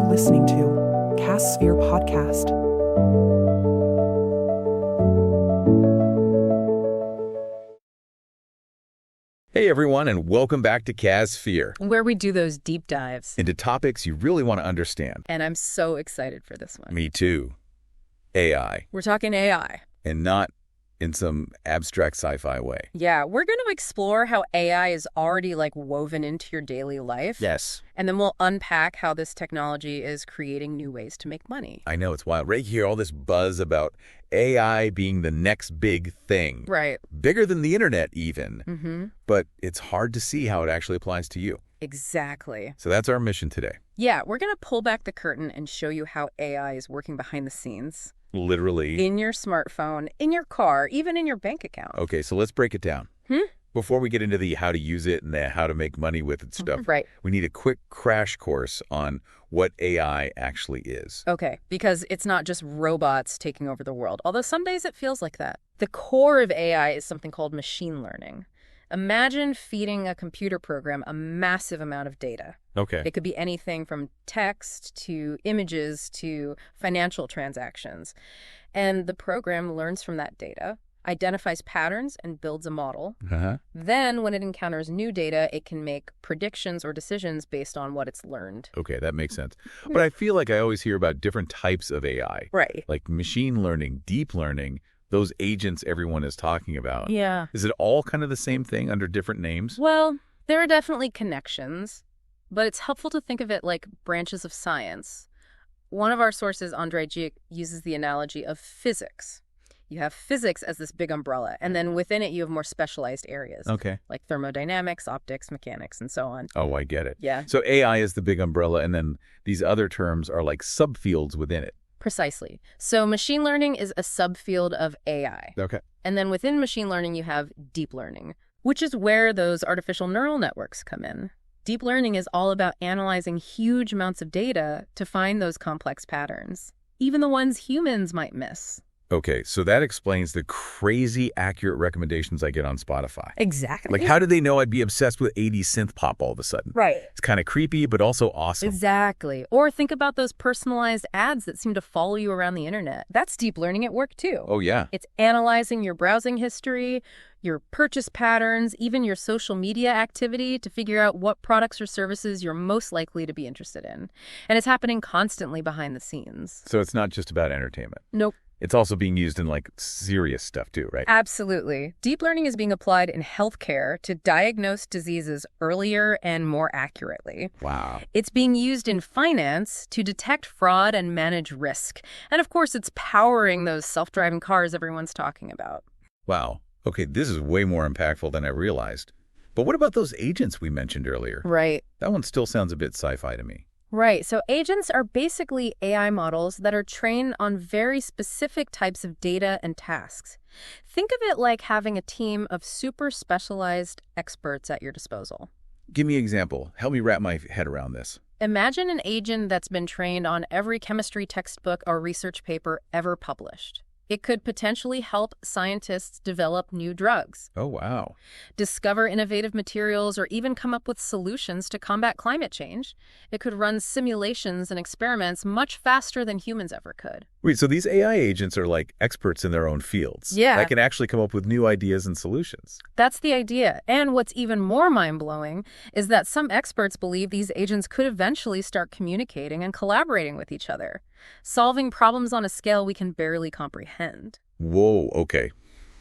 listening to Cassphere Podcast. Hey everyone, and welcome back to cassphere, where we do those deep dives into topics you really want to understand. And I'm so excited for this one. Me too. AI. We're talking AI. And not in some abstract sci-fi way. Yeah, we're going to explore how AI is already woven into your daily life. Yes. And then we'll unpack how this technology is creating new ways to make money. I know, it's wild. Right here, all this buzz about AI being the next big thing. Right. Bigger than the internet even. Mm-hmm. But it's hard to see how it actually applies to you. Exactly. So that's our mission today. Yeah, we're going to pull back the curtain and show you how AI is working behind the scenes. Literally. In your smartphone, in your car, even in your bank account. Okay, so let's break it down. Before we get into the how to use it and the how to make money with it stuff, right. We need a quick crash course on what AI actually is. Okay, because it's not just robots taking over the world, although some days it feels like that. The core of AI is something called machine learning. Imagine feeding a computer program a massive amount of data. Okay. It could be anything from text to images to financial transactions. And the program learns from that data, identifies patterns, and builds a model. Then, when it encounters new data, it can make predictions or decisions based on what it's learned. Okay, that makes sense. But I feel like I always hear about different types of AI. Right. Like machine learning, deep learning, those agents everyone is talking about. Yeah. Is it all kind of the same thing under different names? Well, there are definitely connections, but it's helpful to think of it like branches of science. One of our sources, Andrei Gijek, uses the analogy of physics. You have physics as this big umbrella, and then within it you have more specialized areas. Okay. Like thermodynamics, optics, mechanics, and so on. Oh, I get it. Yeah. So AI is the big umbrella, and then these other terms are like subfields within it. Precisely. So machine learning is a subfield of AI. Okay. And then within machine learning you have deep learning, which is where those artificial neural networks come in. Deep learning is all about analyzing huge amounts of data to find those complex patterns, even the ones humans might miss. Okay, so that explains the crazy accurate recommendations I get on Spotify. Exactly. Like, how did they know I'd be obsessed with 80s synth pop all of a sudden? Right. It's kind of creepy, but also awesome. Exactly. Or think about those personalized ads that seem to follow you around the internet. That's deep learning at work, too. Oh, yeah. It's analyzing your browsing history, your purchase patterns, even your social media activity to figure out what products or services you're most likely to be interested in. And it's happening constantly behind the scenes. So it's not just about entertainment. Nope. It's also being used in serious stuff too, right? Absolutely. Deep learning is being applied in healthcare to diagnose diseases earlier and more accurately. Wow. It's being used in finance to detect fraud and manage risk. And of course, it's powering those self-driving cars everyone's talking about. Wow. Okay, this is way more impactful than I realized. But what about those agents we mentioned earlier? Right. That one still sounds a bit sci-fi to me. Right. So agents are basically AI models that are trained on very specific types of data and tasks. Think of it like having a team of super specialized experts at your disposal. Give me an example. Help me wrap my head around this. Imagine an agent that's been trained on every chemistry textbook or research paper ever published. It could potentially help scientists develop new drugs, Oh, wow. discover innovative materials, or even come up with solutions to combat climate change. It could run simulations and experiments much faster than humans ever could. Wait, so these AI agents are like experts in their own fields. Yeah. That can actually come up with new ideas and solutions. That's the idea. And what's even more mind-blowing is that some experts believe these agents could eventually start communicating and collaborating with each other, solving problems on a scale we can barely comprehend. Whoa, okay.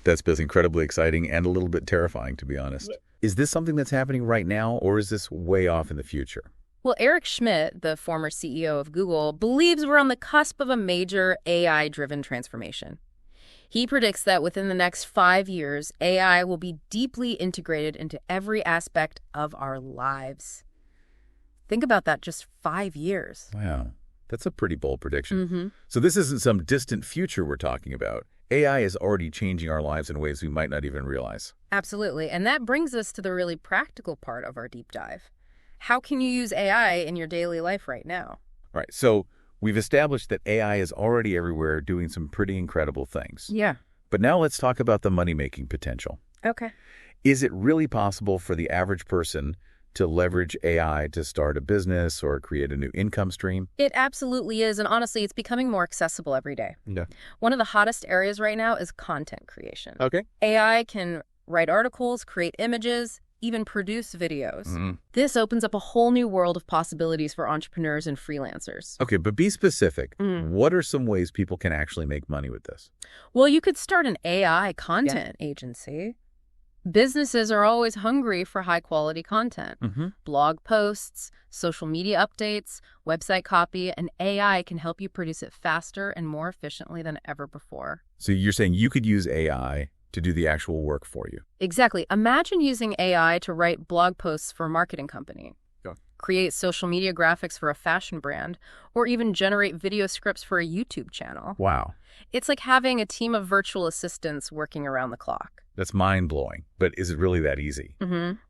That's both incredibly exciting and a little bit terrifying, to be honest. Is this something that's happening right now, or is this way off in the future? Well, Eric Schmidt, the former CEO of Google, believes we're on the cusp of a major AI-driven transformation. He predicts that within the next 5 years, AI will be deeply integrated into every aspect of our lives. Think about that, just 5 years. Wow. That's a pretty bold prediction. Mm-hmm. So this isn't some distant future we're talking about. AI is already changing our lives in ways we might not even realize. Absolutely. And that brings us to the really practical part of our deep dive. How can you use AI in your daily life right now? All right. So we've established that AI is already everywhere doing some pretty incredible things. Yeah. But now let's talk about the money-making potential. Okay. Is it really possible for the average person to leverage AI to start a business or create a new income stream? It absolutely is, and honestly, it's becoming more accessible every day. Yeah. One of the hottest areas right now is content creation. Okay. AI can write articles, create images, even produce videos. This opens up a whole new world of possibilities for entrepreneurs and freelancers. Okay, but be specific. What are some ways people can actually make money with this? Well, you could start an AI content agency. Businesses are always hungry for high-quality content. Blog posts, social media updates, website copy, and AI can help you produce it faster and more efficiently than ever before. So you're saying you could use AI to do the actual work for you? Exactly. Imagine using AI to write blog posts for a marketing company, create social media graphics for a fashion brand, or even generate video scripts for a YouTube channel. Wow. It's like having a team of virtual assistants working around the clock. That's mind-blowing. But is it really that easy?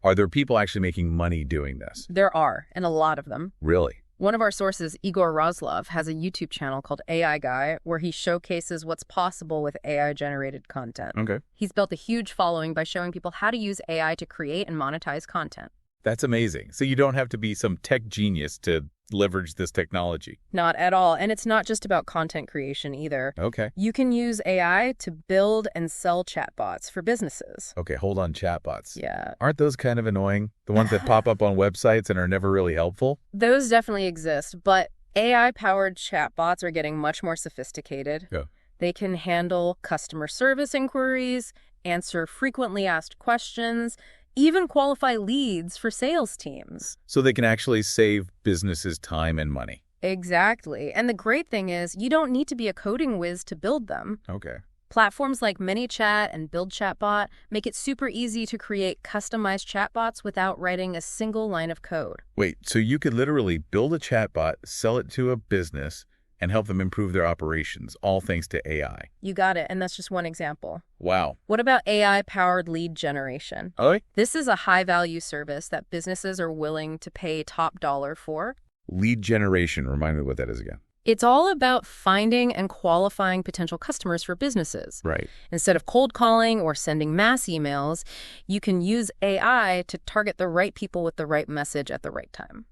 Are there people actually making money doing this? There are, and a lot of them. Really? One of our sources, Igor Roslov, has a YouTube channel called AI Guy, where he showcases what's possible with AI-generated content. Okay. He's built a huge following by showing people how to use AI to create and monetize content. That's amazing. So you don't have to be some tech genius to leverage this technology. Not at all. And it's not just about content creation either. Okay. You can use AI to build and sell chatbots for businesses. Okay, hold on, chatbots. Yeah. Aren't those kind of annoying? The ones that pop up on websites and are never really helpful? Those definitely exist, but AI-powered chatbots are getting much more sophisticated. Yeah. They can handle customer service inquiries, answer frequently asked questions, even qualify leads for sales teams. So they can actually save businesses time and money. Exactly. And the great thing is, you don't need to be a coding whiz to build them. Okay. Platforms like ManyChat and Build Chatbot make it super easy to create customized chatbots without writing a single line of code. Wait, so you could literally build a chatbot, sell it to a business, and help them improve their operations, all thanks to AI. You got it, and that's just one example. Wow. What about AI-powered lead generation? Oh, This is a high-value service that businesses are willing to pay top dollar for. lead generation. Remind me what that is again. It's all about finding and qualifying potential customers for businesses. Right. Instead of cold calling or sending mass emails, you can use AI to target the right people with the right message at the right time.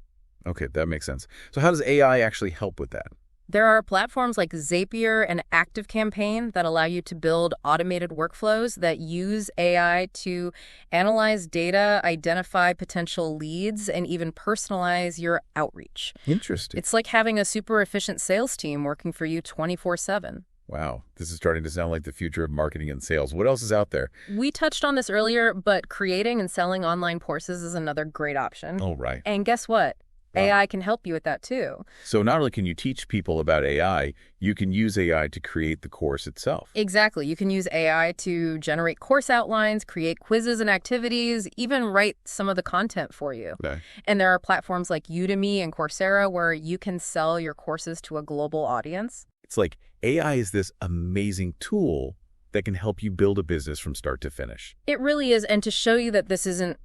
Okay, that makes sense. So how does AI actually help with that? There are platforms like Zapier and ActiveCampaign that allow you to build automated workflows that use AI to analyze data, identify potential leads, and even personalize your outreach. Interesting. It's like having a super efficient sales team working for you 24/7. Wow, this is starting to sound like the future of marketing and sales. What else is out there? We touched on this earlier, but creating and selling online courses is another great option. Oh, right. And guess what? Wow. AI can help you with that too. So not only can you teach people about AI, you can use AI to create the course itself. Exactly. You can use AI to generate course outlines, create quizzes and activities, even write some of the content for you. Okay. And there are platforms like Udemy and Coursera where you can sell your courses to a global audience. It's like AI is this amazing tool that can help you build a business from start to finish. It really is. And to show you that this isn't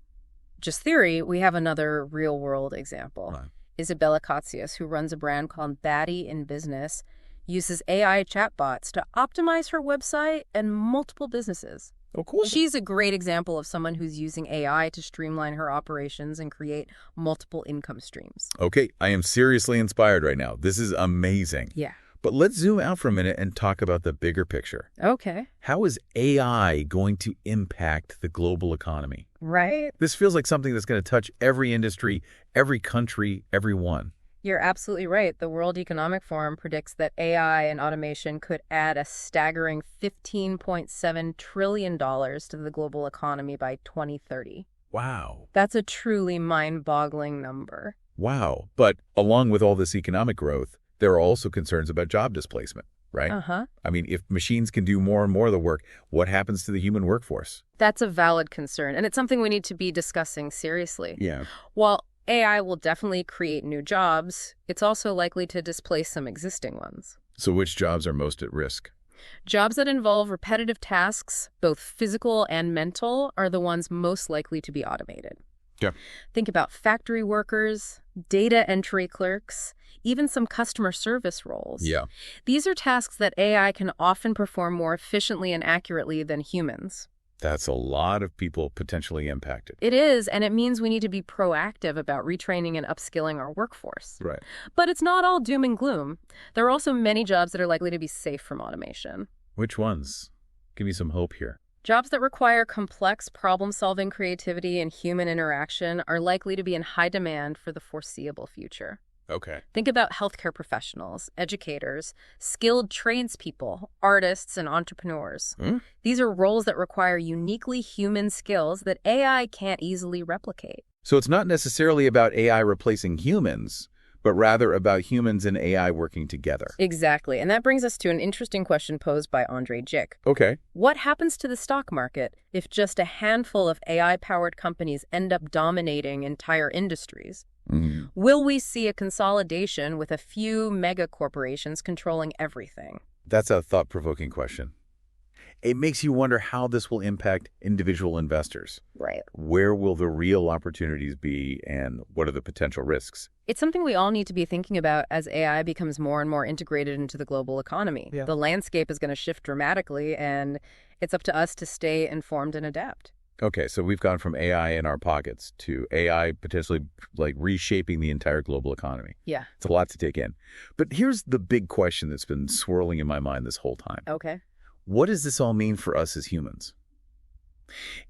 just theory, we have another real-world example. Right. Isabella Katsias, who runs a brand called Baddie in Business, uses AI chatbots to optimize her website and multiple businesses. Oh, cool. She's a great example of someone who's using AI to streamline her operations and create multiple income streams. Okay, I am seriously inspired right now. This is amazing. Yeah. But let's zoom out for a minute and talk about the bigger picture. Okay. How is AI going to impact the global economy? Right? This feels like something that's going to touch every industry, every country, everyone. You're absolutely right. The World Economic Forum predicts that AI and automation could add a staggering $15.7 trillion to the global economy by 2030. Wow. That's a truly mind-boggling number. Wow. But along with all this economic growth, there are also concerns about job displacement, right? Uh-huh. I mean, if machines can do more and more of the work, what happens to the human workforce? That's a valid concern, and it's something we need to be discussing seriously. Yeah. While AI will definitely create new jobs, it's also likely to displace some existing ones. So which jobs are most at risk? Jobs that involve repetitive tasks, both physical and mental, are the ones most likely to be automated. Yeah. Think about factory workers, data entry clerks, even some customer service roles. Yeah. These are tasks that AI can often perform more efficiently and accurately than humans. That's a lot of people potentially impacted. It is, and it means we need to be proactive about retraining and upskilling our workforce. Right. But it's not all doom and gloom. There are also many jobs that are likely to be safe from automation. Which ones? Give me some hope here. Jobs that require complex problem-solving creativity and human interaction are likely to be in high demand for the foreseeable future. Okay. Think about healthcare professionals, educators, skilled tradespeople, artists, and entrepreneurs. These are roles that require uniquely human skills that AI can't easily replicate. So it's not necessarily about AI replacing humans, but rather about humans and AI working together. Exactly. And that brings us to an interesting question posed by Andre Jick. Okay. What happens to the stock market if just a handful of AI-powered companies end up dominating entire industries? Will we see a consolidation with a few mega corporations controlling everything? That's a thought-provoking question. It makes you wonder how this will impact individual investors. Right. Where will the real opportunities be, and what are the potential risks? It's something we all need to be thinking about as AI becomes more and more integrated into the global economy. Yeah. The landscape is going to shift dramatically, and it's up to us to stay informed and adapt. Okay, so we've gone from AI in our pockets to AI potentially like reshaping the entire global economy. Yeah. It's a lot to take in. But here's the big question that's been swirling in my mind this whole time. Okay. What does this all mean for us as humans?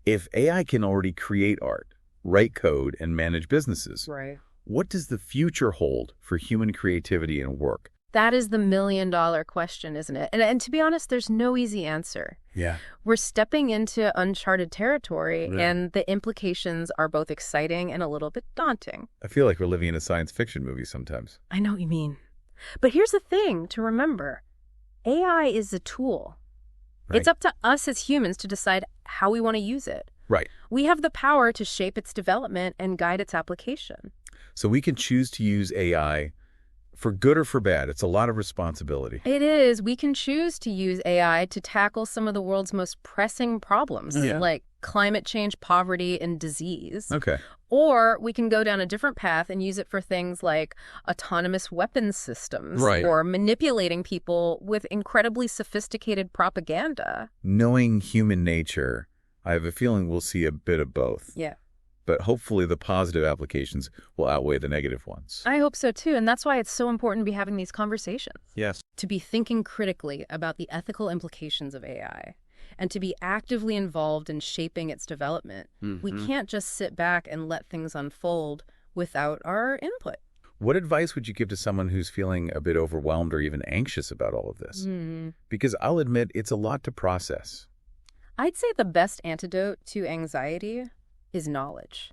If AI can already create art, write code, and manage businesses, Right. what does the future hold for human creativity and work? That is the million-dollar question, isn't it? And to be honest, there's no easy answer. Yeah. We're stepping into uncharted territory, Right. and the implications are both exciting and a little bit daunting. I feel like we're living in a science fiction movie sometimes. I know what you mean. But here's the thing to remember. AI is a tool. Right. It's up to us as humans to decide how we want to use it. Right. We have the power to shape its development and guide its application. So we can choose to use AI for good or for bad. It's a lot of responsibility. It is. We can choose to use AI to tackle some of the world's most pressing problems, Yeah. like climate change, poverty, and disease. Okay. Or we can go down a different path and use it for things like autonomous weapons systems Right. or manipulating people with incredibly sophisticated propaganda. Knowing human nature, I have a feeling we'll see a bit of both. Yeah. But hopefully the positive applications will outweigh the negative ones. I hope so, too. And that's why it's so important to be having these conversations. Yes. To be thinking critically about the ethical implications of AI and to be actively involved in shaping its development. We can't just sit back and let things unfold without our input. What advice would you give to someone who's feeling a bit overwhelmed or even anxious about all of this? Because I'll admit it's a lot to process. I'd say the best antidote to anxiety is knowledge.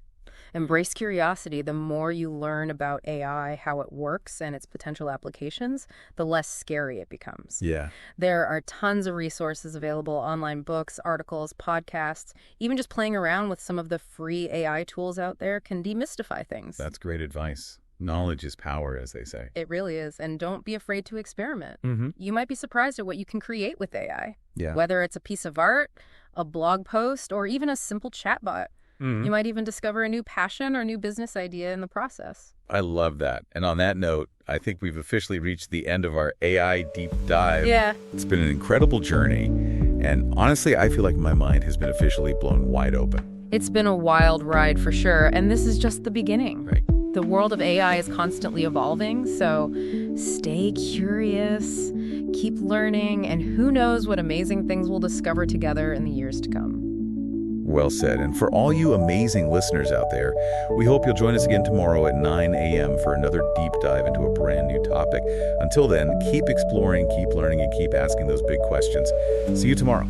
Embrace curiosity. The more you learn about AI, how it works, and its potential applications, the less scary it becomes. Yeah. There are tons of resources available, online books, articles, podcasts. Even just playing around with some of the free AI tools out there can demystify things. That's great advice. Knowledge is power, as they say. It really is. And don't be afraid to experiment. Mm-hmm. You might be surprised at what you can create with AI. Yeah. Whether it's a piece of art, a blog post, or even a simple chatbot. You might even discover a new passion or new business idea in the process. I love that. And on that note, I think we've officially reached the end of our AI deep dive. Yeah. It's been an incredible journey. And honestly, I feel like my mind has been officially blown wide open. It's been a wild ride for sure, and this is just the beginning. Right. The world of AI is constantly evolving, so stay curious, keep learning, and who knows what amazing things we'll discover together in the years to come. Well said. And for all you amazing listeners out there, we hope you'll join us again tomorrow at 9 a.m. for another deep dive into a brand new topic. Until then, keep exploring, keep learning, and keep asking those big questions. See you tomorrow.